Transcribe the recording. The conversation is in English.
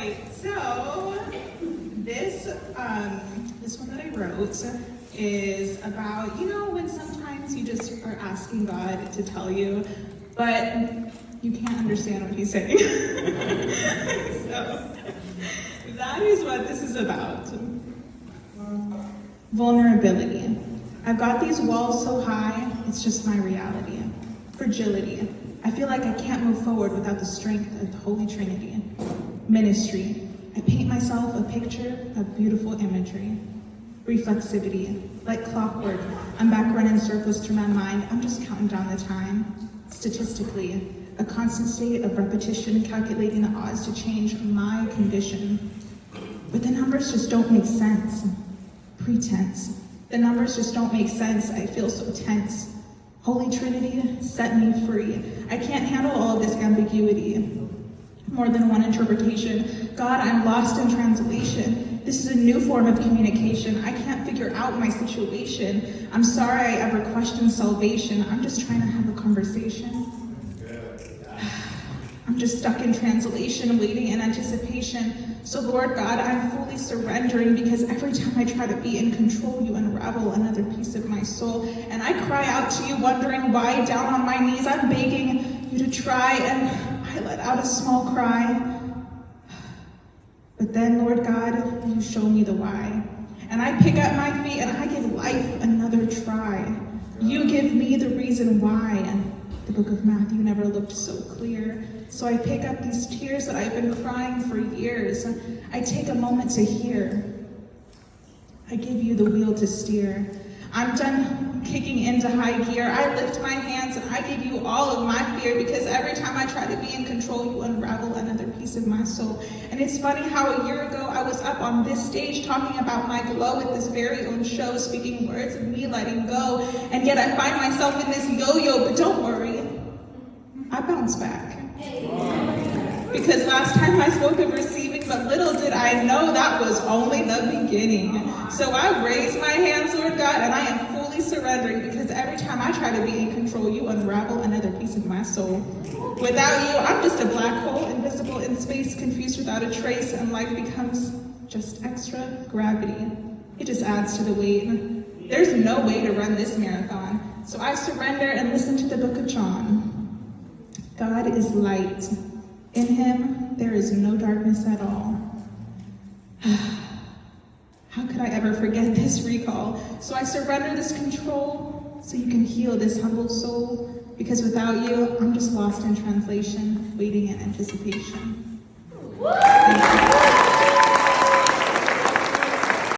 right, so this one that I wrote is about, when sometimes you just are asking God to tell you, but you can't understand what he's saying. So that is what this is about. Vulnerability. I've got these walls so high, it's just my reality. Fragility. I feel like I can't move forward without the strength of the Holy Trinity. Ministry. I paint myself a picture of beautiful imagery. Reflexivity. Like clockwork, I'm back running circles through my mind. I'm just counting down the time. Statistically, a constant state of repetition, calculating the odds to change my condition. But the numbers just don't make sense. Pretense. The numbers just don't make sense. I feel so tense. Holy Trinity, set me free. I can't handle all of this ambiguity. More than one interpretation. God, I'm lost in translation. This is a new form of communication. I can't figure out my situation. I'm sorry I ever questioned salvation. I'm just trying to have a conversation. I'm just stuck in translation, waiting in anticipation. So Lord God, I'm fully surrendering because every time I try to be in control, you unravel another piece of my soul. And I cry out to you, wondering why. Down on my knees, I'm begging you to try, and I let out a small cry. But then, Lord God, you show me the why. And I pick up my feet and I give life another try. You give me the reason why. And the book of Matthew never looked so clear. So I pick up these tears that I've been crying for years. I take a moment to hear. I give you the wheel to steer. I'm done kicking into high gear. I lift my hands and I give you all of my fear, because every time I try to be in control, you unravel another piece of my soul. And it's funny how a year ago I was up on this stage talking about my glow at this very own show, speaking words of me letting go, and yet I find myself in this yo-yo. But don't worry, I bounce back. Because last time I spoke of receiving, but little did I know that was only the beginning. So I raise my hands, Lord God, and I am fully surrendering, because every time I try to be in control, you unravel another piece of my soul. Without you, I'm just a black hole, invisible in space, confused without a trace, and life becomes just extra gravity. It just adds to the weight. There's no way to run this marathon. So I surrender and listen to the book of John. God is light. In him, there is no darkness at all. How could I ever forget this recall? So I surrender this control so you can heal this humble soul, because without you, I'm just lost in translation, waiting in anticipation.